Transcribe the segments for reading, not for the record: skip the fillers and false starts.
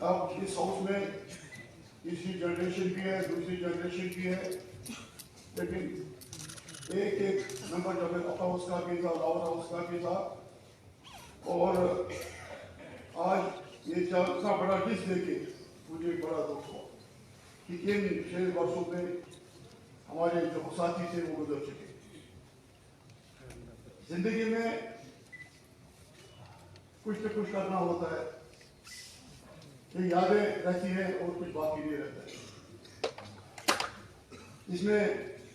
अब इस हाउस में तीसरी जनरेशन भी है, दूसरी जनरेशन भी है, लेकिन एक एक नंबर जब अपर हाउस का भी था, लोअर हाउस का भी था, और आज ये इतना बड़ा लिस्ट देके मुझे बड़ा दुख हुआ कि इन 6 वर्षों में हमारे जो साथी थे वो गुजर चुके। जिंदगी में कुछ न कुछ करना होता है, ये यादें रहती हैं और कुछ बाकी नहीं रहता है। इसमें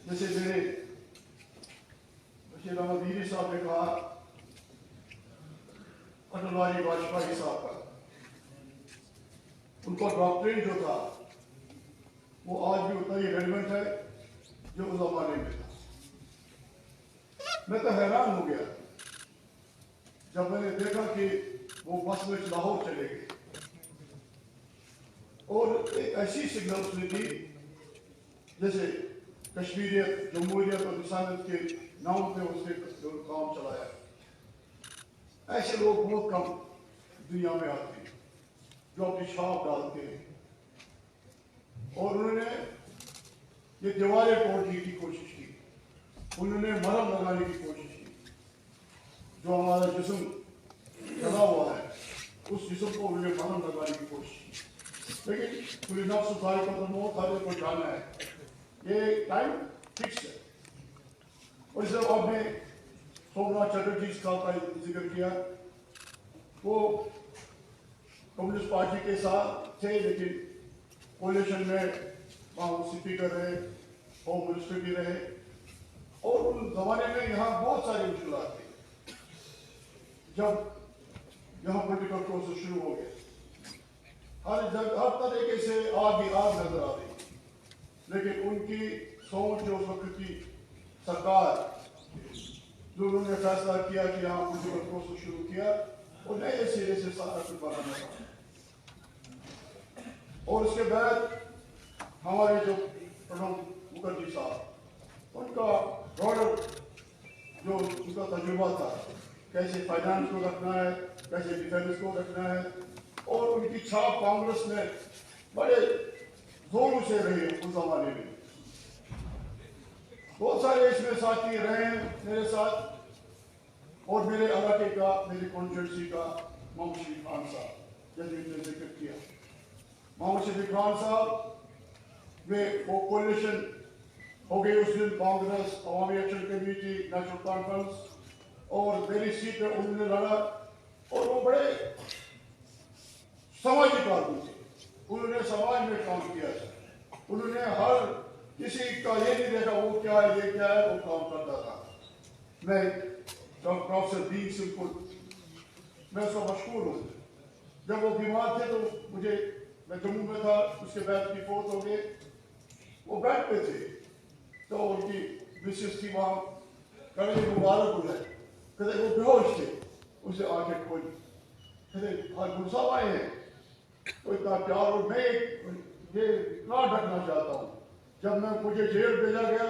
जैसे मेरे बशीर अहमद वीरी साहब ने कहा, अटल बिहारी वाजपेयी साहब का उनका डॉक्टरेट जो था वो आज भी उतना ही रेलेवेंट है जो उस जमाने में था। मैं तो हैरान हो गया जब मैंने देखा कि वो बस में लाहौर चले गए और एक ऐसी सिग्नल उसने दी जैसे कश्मीरियत, जमहूरियत और इंसानियत के नाम पे उसने काम चलाया। ऐसे लोग बहुत कम दुनिया में आते हैं जो अपनी छाप डालते हैं, और उन्होंने ये दीवारें तोड़ने की कोशिश की, उन्होंने मरहम लगाने की कोशिश की। जो हमारा जिस्म जला हुआ है उस जिस्म को उन्होंने मरहम लगाने की कोशिश की, लेकिन पूरी नफ्स उतारे को मौत आने को जाना है, ये टाइम फिक्स है। और इस आपने सोमनाथ चटर्जी साहब का जिक्र किया, वो कम्युनिस्ट पार्टी के साथ थे, लेकिन कोलिशन में वहाँ स्पीकर रहे, होम मिनिस्टर भी रहे, और उन जमाने में यहाँ बहुत सारी मुश्किलात थी। जब यहाँ पोलिटिकल प्रोसेस शुरू हो गए, हर तरीके से आग ही आग नजर आ रही, लेकिन उनकी सोच जो उस वक्त की सरकार जो उन्होंने फैसला किया कि यहाँ पोलिटिकल प्रोसेस शुरू किया और नए सिरे से सारा कुछ बनाना था। और उसके बाद हमारे जो प्रणब मुखर्जी साहब, उनका ब्रॉडर जो उनका तजुर्बा था, कैसे फाइनेंस को रखना है, कैसे डिफेंस को रखना है, और उनकी छाप कांग्रेस में बड़े जोरों से रही उस जमाने में। बहुत सारे इसमें साथी रहे मेरे साथ, और मेरे इलाके का, मेरी कॉन्स्टिट्यूंसी का मोहम्मद शफीक खान साहब, जैसे मैंने जिक्र किया, मोहम्मद शफीक खान साहब वे वो कोलिशन हो गई उस दिन, कांग्रेस, अवामी एक्शन कमेटी, नेशनल कॉन्फ्रेंस, और मेरी सीट पे उन्होंने लड़ा, और वो बड़े सामाजिक आदमी थे, उन्होंने समाज में काम किया था, उन्होंने हर किसी का ये नहीं देखा वो क्या है ये क्या है, वो काम करता था। मैं प्रोफेसर दीन सिंह, मैं उसका मशहूर हूँ। जब वो बीमार थे तो मैं जम्मू में था, उसके बाद की फोर्थ हो गए, वो बेड पे थे, तो उनकी मिसेस थी वहाँ, कड़े मुबारक हो जाए, कहते वो बेहोश थे, उसे आंखें खोली, कहते आज गुस्सा आए हैं, तो इतना प्यार। और मैं ये इतना ढकना चाहता हूँ, जब मुझे जेल भेजा गया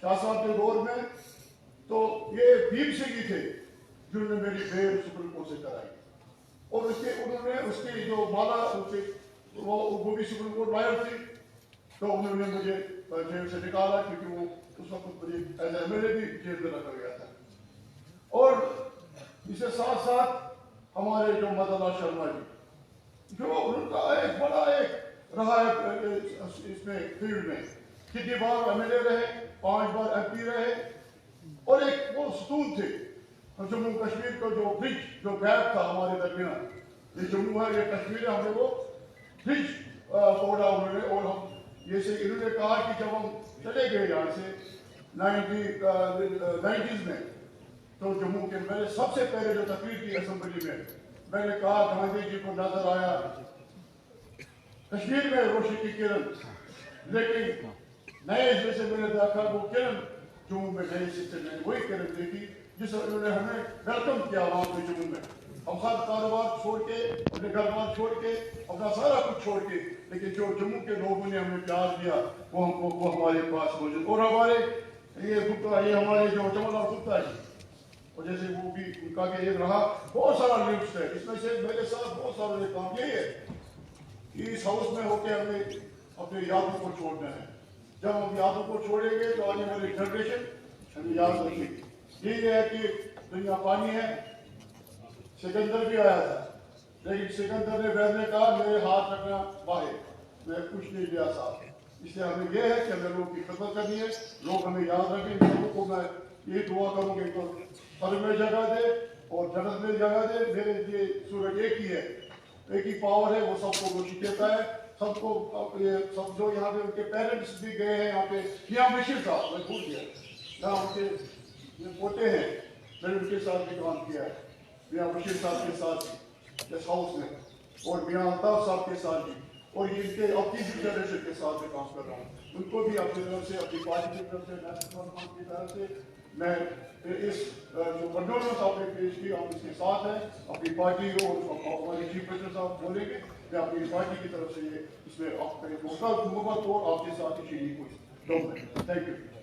शाह साहब के दौर में, तो ये भीम सिंह ही थे जिन्होंने मेरी बेल सुप्रीम कोर्ट से कराई, और उन्होंने उसकी जो माला वो भी सुप्रीम कोर्ट लायर थी, तो उन्होंने मुझे जेल से निकाला, क्योंकि वो उस वक्त मुझे एज एमएलए भी जेल में रखा गया था। और इसके साथ साथ हमारे जो मदन शर्मा जी, जो उनका एक बड़ा रहा है इसमें फील्ड में, कितनी बार एमएलए रहे, 5 बार एमपी रहे, और एक वो सतून थे जम्मू कश्मीर का, जो ब्रिज जो गैप था हमारे दरमियान, ये जम्मू है ये कश्मीर है, हमने वो ब्रिज तोड़ा उन्होंने। और हम ये से इन्होंने कहा कि जब हम चले गए यहाँ से 90s में, तो जम्मू के मैंने सबसे पहले जो तकरीर की असेंबली में, मैंने कहा गांधी जी को नजर आया कश्मीर में रोशनी की किरण, लेकिन नए हिस्से से मैंने देखा वो किरण जम्मू में, नए हिस्से से मैंने वही किरण देखी जिस उन्होंने हमें वेलकम किया वहां पे जम्मू में। हम सब कारोबार छोड़ के, अपने घर बार छोड़ के, अपना सारा कुछ छोड़ के, लेकिन जो जम्मू के लोगों ने हमें प्यार दिया वो हमारे पास मौजूद। और हमारे ये गुप्ता, ये हमारे जो चमनलाल गुप्ता है, और जैसे वो भी उनका भी एक रहा, बहुत सारा लिस्ट है, इसमें से मेरे साथ बहुत सारे काम यही है इस हाउस में होकर हमें अपने यादों को छोड़ना है। जब हम यादों को छोड़ेंगे तो आने वाली जनरेशन हमें याद रखेगी। यही है कि दुनिया पानी है। सिकंदर भी आया था, लेकिन सिकंदर ने पहले कहा मेरे हाथ रखना बाहर, मैं कुछ नहीं लिया साथ। इसलिए हमें यह है कि हमें लोगों की खिदमत करनी है, लोग हमें याद रखें। लोगों को मैं ये दुआ करूँगी तो सर में जगह दे और जन्नत में जगह दे। मेरे लिए सूरज एक ही है, एक ही पावर है, वो सबको रोशनी देता है। सबको ये सब जो यहाँ पे उनके पेरेंट्स भी गए हैं यहाँ पे, यहाँ बशीर साहब मैं भूल गया, यहाँ उनके पोते हैं, मैंने उनके साथ भी काम किया है, मियाँ बशीर साहब के साथ इस हाउस में, और मियाँ अल्ताफ साहब के साथ भी, और इनके अपनी भी जनरेशन के साथ में काम कर रहा हूँ। उनको भी अपनी तरफ से, अपनी पार्टी की तरफ से, नेशनल फ्रंट की तरफ से मैं इस जो कंडोलेंस आपने पेश की, हम इसके साथ हैं। अपनी पार्टी और हमारे चीफ मिनिस्टर साहब बोलेंगे, मैं अपनी पार्टी की तरफ से ये इसमें आप मुकम्मल तौर आपके साथ ही शरीक हुई। Thank you.